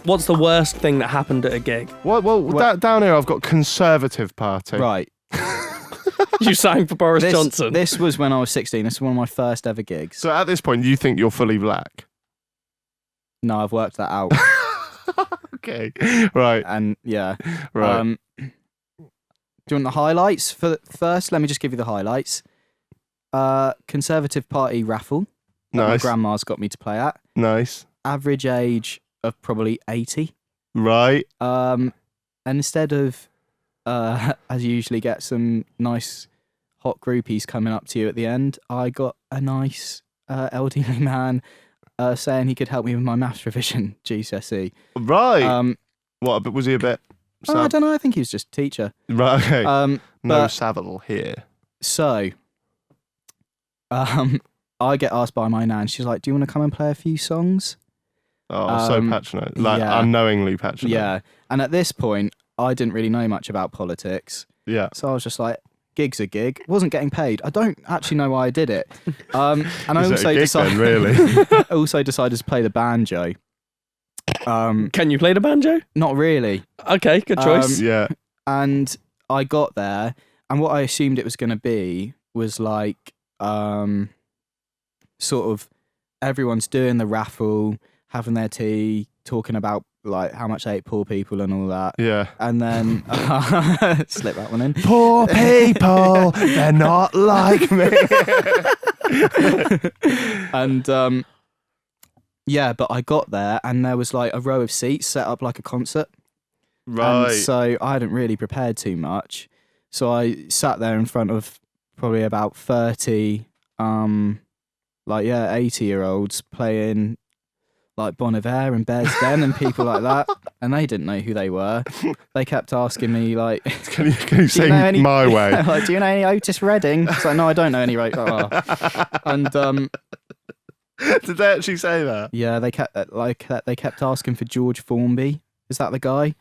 What's the worst thing that happened at a gig? Well, down here I've got Conservative Party. Right. You sang for Boris Johnson. This was when I was 16. This was one of my first ever gigs. So at this point, you think you're fully black? No, I've worked that out. Okay. Right. And yeah. Right. Do you want the highlights? First, let me just give you the highlights. Conservative Party raffle. That Nice. My grandma's got me to play at. Nice. Average age of probably 80. Right. And instead of, as you usually get, some nice hot groupies coming up to you at the end, I got a nice elderly man saying he could help me with my maths revision GCSE. Right. What? But was he a bit? I don't know. I think he was just a teacher. Right. Okay. No no Savile here. So, I get asked by my nan. She's like, "Do you want to come and play a few songs?" Oh, so passionate. Like unknowingly passionate. Yeah. And at this point, I didn't really know much about politics. Yeah. So I was just like, gig's a gig. Wasn't getting paid. I don't actually know why I did it. And I also decided, really? I also decided to play the banjo. Can you play the banjo? Not really. Okay, good choice. Yeah. And I got there, and what I assumed it was going to be was like, sort of, everyone's doing the raffle, having their tea, talking about like how much they ate poor people and all that. Yeah. And then slip that one in. Poor people, they're not like me. And yeah, but I got there and there was like a row of seats set up like a concert. Right. And so I hadn't really prepared too much. So I sat there in front of probably about 30 80-year-olds playing like Bon Iver and Bears Den and people like that, and they didn't know who they were. They kept asking me like, Can you sing My Way? Like, do you know any Otis Redding? It's like, no, I don't know any. And did they actually say that? yeah, they kept asking for George Formby. Is that the guy?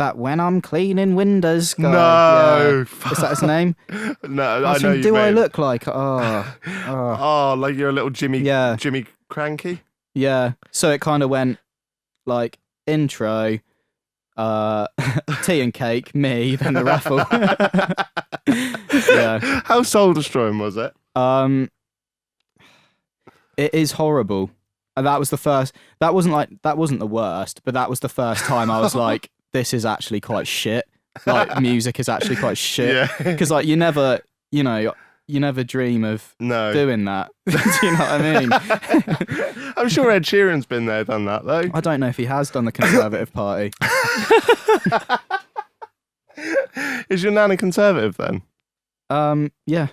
That when I'm cleaning windows guy. No. Yeah. Is that his name? No, I I know you do mean. I look like? Oh, like you're a little Jimmy Cranky? Yeah. So it kind of went like intro, tea and cake, me, then the raffle. Yeah. How soul destroying was it? It is horrible. And that was the first. That wasn't the worst, but that was the first time I was like, this is actually quite shit. Like music is actually quite shit. Yeah. Because like you never dream of doing that. Do you know what I mean? I'm sure Ed Sheeran's been there, done that though. I don't know if he has done the Conservative Party. Is your nan a Conservative then? Yeah.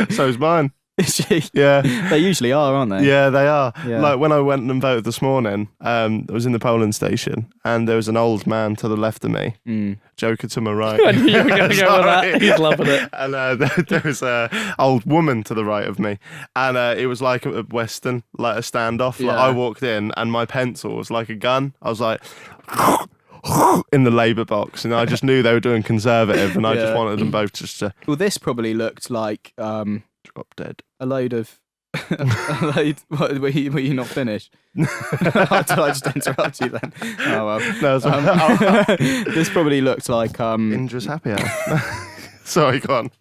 So's mine. Is she? Yeah. They usually are, aren't they? Yeah, they are. Yeah. Like when I went and voted this morning, I was in the polling station and there was an old man to the left of me, Joker to my right. I knew you were going to go with that. He's loving it. And there was an old woman to the right of me, and it was like a Western, like a standoff. Like I walked in and my pencil was like a gun. I was like in the Labour box, and I just knew they were doing Conservative, and I just wanted them both just to. Well, this probably looked like drop dead. a load of. What, were you not finished? Did I just interrupt you then? Oh well. No, it's right. This probably looked like Indra's happy hour. Sorry, go on.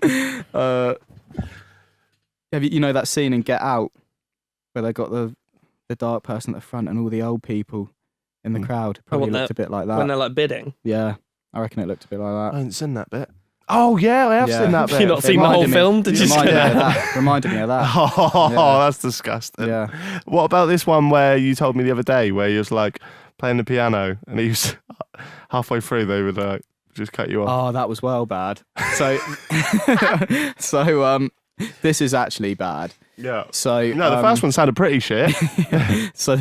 Have you know that scene in Get Out where they got the dark person at the front and all the old people in the crowd? Probably looked a bit like that. When they're like bidding. Yeah, I reckon it looked a bit like I that. haven't seen that bit. Oh yeah, I have seen that bit. You've not seen the whole film, did you? Reminded me of that. Oh, that's disgusting. Yeah. What about this one where you told me the other day where you was like playing the piano and he was halfway through they would just cut you off? Oh, that was well bad. So, this is actually bad. Yeah. So no, the first one sounded pretty shit. So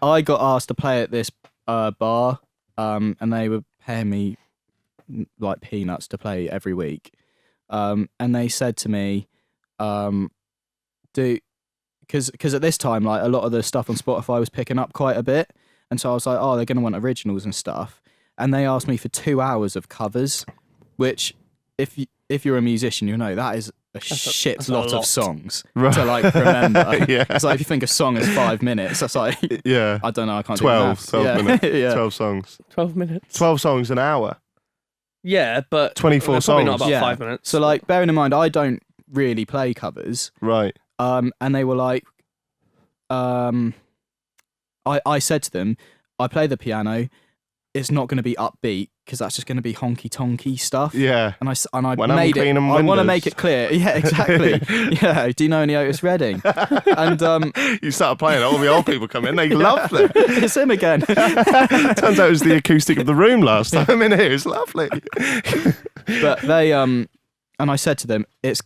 I got asked to play at this bar, and they were paying me like peanuts to play every week. And they said to me, because at this time, like a lot of the stuff on Spotify was picking up quite a bit. And so I was like, oh, they're going to want originals and stuff. And they asked me for 2 hours of covers, which if you're a musician, you know that is a shit that's a lot lot. of songs Right. to like remember. Yeah. It's like if you think a song is 5 minutes, that's like Yeah. I don't know. I can't 12 do maths. minutes. Yeah. 12 songs. 12 minutes. 12 songs an hour. Yeah, but 24 they're probably not songs. about Yeah. 5 minutes. So like, bearing in mind, I don't really play covers. Right. And they were like, I said to them, I play the piano. It's not going to be upbeat because that's just going to be honky tonky stuff. Yeah. And I When I'm made it. cleaning I want to windows. make it clear. Yeah, exactly. Yeah. Do you know any Otis Redding? And You started playing it, all the old people come in, they loved it. it's him again. Turns out it was the acoustic of the room last time in here. It was lovely. But they and I said to them, it's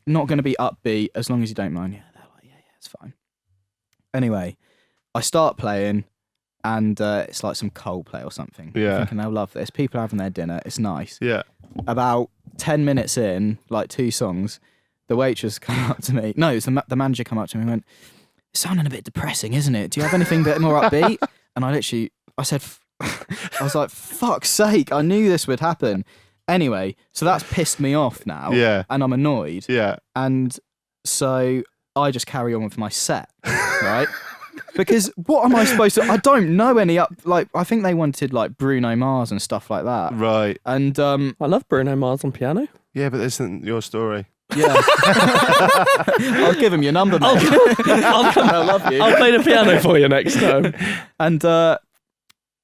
not going to be upbeat as long as you don't mind. Yeah, they're like, yeah, it's fine. Anyway, I start playing, and it's like some Coldplay or something. Yeah. I'm thinking they'll love this. People are having their dinner. It's nice. Yeah. About 10 minutes in, like 2 songs, the waitress come up to me. No, it's the manager come up to me and went, "It's sounding a bit depressing, isn't it? Do you have anything a bit more upbeat?" And I said, I was like, fuck's sake, I knew this would happen. Anyway, so that's pissed me off now. Yeah. And I'm annoyed. Yeah. And so I just carry on with my set, right? Because what am I supposed to... I don't know any I think they wanted like Bruno Mars and stuff like that. Right. And I love Bruno Mars on piano. Yeah, but this isn't your story. yeah. I'll give him your number, mate. I'll come. They'll love you. I'll play the piano for you next time. And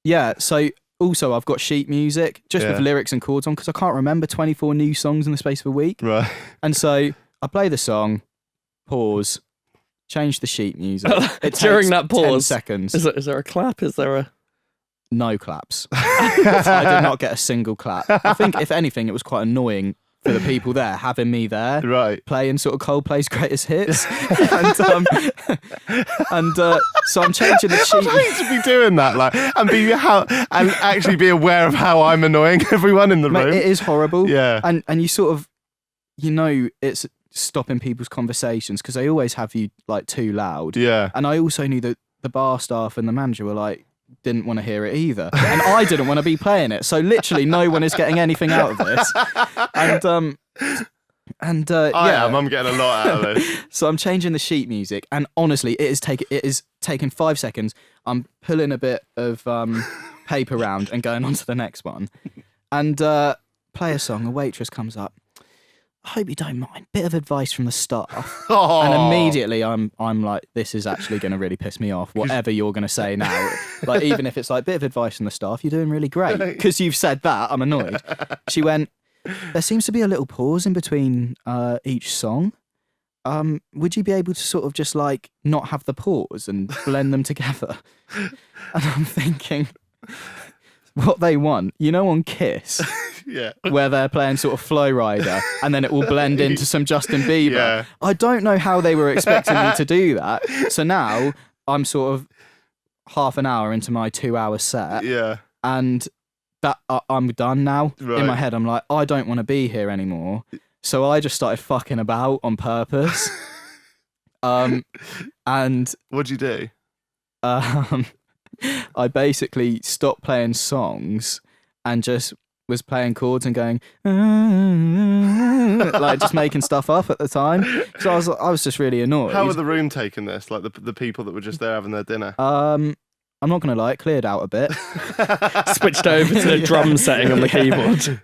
yeah, so also I've got sheet music just with Yeah. lyrics and chords on because I can't remember 24 new songs in the space of a week. Right. And so I play the song, pause, change the sheet music. It During takes that 10 pause, seconds. Is there a clap? Is there a... No claps. I did not get a single clap. I think if anything, it was quite annoying for the people there, having me there. Right. Playing sort of Coldplay's greatest hits. and so I'm changing the sheet. I hate to be doing that, like, and actually be aware of how I'm annoying everyone in the Mate, room. it is horrible. Yeah. And you sort of, it's stopping people's conversations because they always have you like too loud. Yeah. And I also knew that the bar staff and the manager were like, didn't want to hear it either. And I didn't want to be playing it. So literally no one is getting anything out of this. And yeah. I'm getting a lot out of this. So I'm changing the sheet music, and honestly, it is taking 5 seconds. I'm pulling a bit of paper round and going on to the next one, and play a song. A waitress comes up. I hope you don't mind. Bit of advice from the staff, Oh. and immediately I'm like, this is actually going to really piss me off. Whatever you're going to say now, like even if it's like bit of advice from the staff, you're doing really great because you've said that. I'm annoyed. She went, there seems to be a little pause in between each song. Would you be able to sort of just like not have the pause and blend them together? And I'm thinking, what they want, on Kiss, Yeah. where they're playing sort of Flow Rider and then it will blend into some Justin Bieber. Yeah. I don't know how they were expecting me to do that. So now I'm sort of half an hour into my 2-hour set. Yeah. And that I'm done now. Right. In my head, I'm like, I don't want to be here anymore. So I just started fucking about on purpose. And What'd you do? I basically stopped playing songs and just was playing chords and going like just making stuff up at the time. So I was just really annoyed. How were the room taking this? Like the people that were just there having their dinner? I'm not gonna lie, it cleared out a bit. Switched over to the drum setting on the keyboard.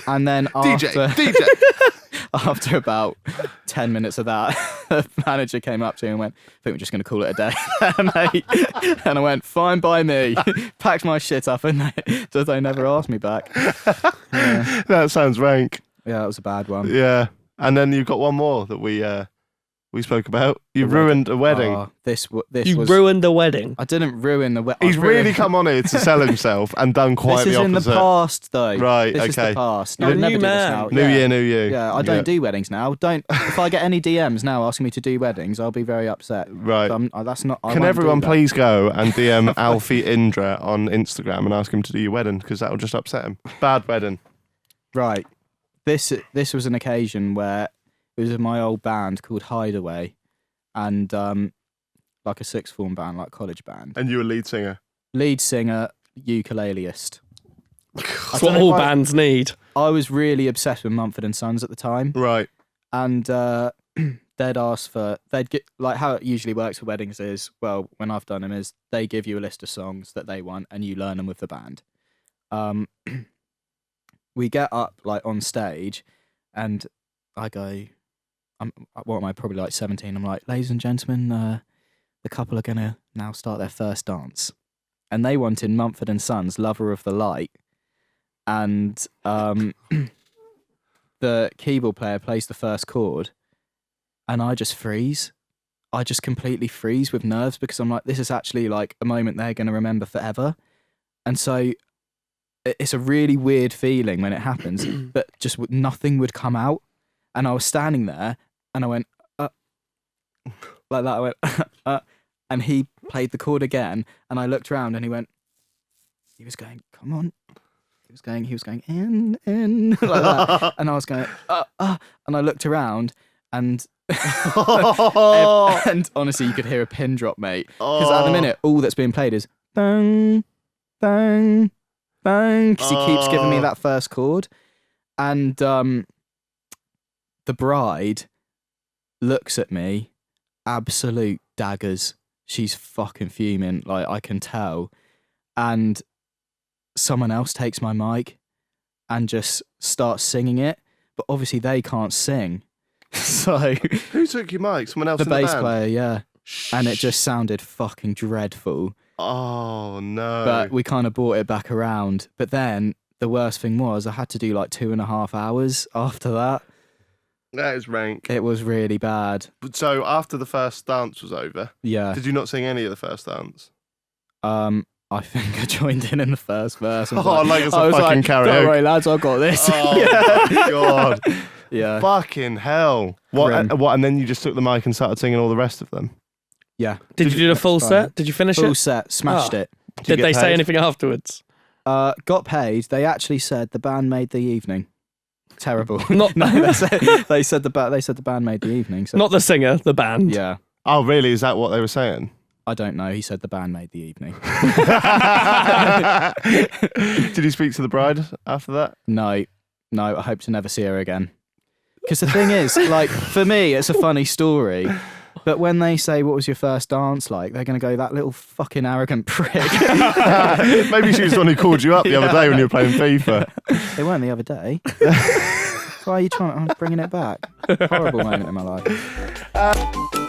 And then after after about 10 minutes of that, the manager came up to me and went, I think we're just going to call it a day, mate. And I went, fine by me. Packed my shit up and they never asked me back. Yeah. That sounds rank. Yeah, that was a bad one. Yeah. And then you've got one more that we spoke about. You ruined a wedding. Oh, this You was... ruined the wedding. I didn't ruin the wedding. He's really come on here to sell himself and done quite This is the in the opposite. past, though. Right, This is okay. the past. You're I a would never new do this man. now. New Yeah. year, new you. Yeah, I don't do weddings now. If I get any DMs now asking me to do weddings, I'll be very upset. Right. So that's not. I Can won't everyone do that. please go and DM Alfie Indra on Instagram and ask him to do your wedding, because that will just upset him. Bad wedding. Right. This was an occasion where it was in my old band called Hideaway, and like a sixth form band, like college band. And you were lead singer. Lead singer, ukuleleist. That's what all bands need. I was really obsessed with Mumford and Sons at the time. Right. and they'd ask for, they'd get, like how it usually works for weddings is, well, when I've done them, is they give you a list of songs that they want and you learn them with the band. We get up like on stage and I go, what am I, probably like 17, I'm like, ladies and gentlemen, the couple are gonna now start their first dance. And they wanted Mumford & Sons, Lover of the Light. And the keyboard player plays the first chord and I just freeze. I just completely freeze with nerves because I'm like, this is actually like a moment they're going to remember forever. And so it's a really weird feeling when it happens, but just nothing would come out. And I was standing there and I went, like that. I went, and he played the chord again. And I looked around and he was going, come on. He was going, in, like that. And I was going, and I looked around and, and honestly, you could hear a pin drop, mate. Because at the minute, all that's being played is bang, bang, bang. Because he keeps giving me that first chord. And the bride looks at me, absolute daggers. She's fucking fuming, like I can tell. And someone else takes my mic and just starts singing it, but obviously they can't sing. So who took your mic? Someone else the in the bass band? player, yeah. And it just sounded fucking dreadful. Oh no. But we kind of brought it back around. But then the worst thing was I had to do like 2.5 hours after that. That is rank. It was really bad. So after the first dance was over, Yeah. did you not sing any of the first dance? I think I joined in the first verse. Oh, like it's a I was fucking like, karaoke. don't worry, lads, I've got this. Oh my god. Yeah. Fucking hell. What? And then you just took the mic and started singing all the rest of them? Yeah. Did you do the full Fine. set? Did you finish Full it? set, smashed it. Did get they say paid? anything afterwards? Got paid. They actually said the band made the evening. Terrible. Not- no, they said the band made the evening. So Not the singer, the band. yeah. Oh, really? Is that what they were saying? I don't know. He said the band made the evening. Did you speak to the bride after that? No. I hope to never see her again. Because the thing is, like, for me, it's a funny story. But when they say, what was your first dance like? They're going to go, that little fucking arrogant prick. Maybe she was the one who called you up the other day when you were playing FIFA. They weren't the other day. Why are you trying? I'm bringing it back. Horrible moment in my life.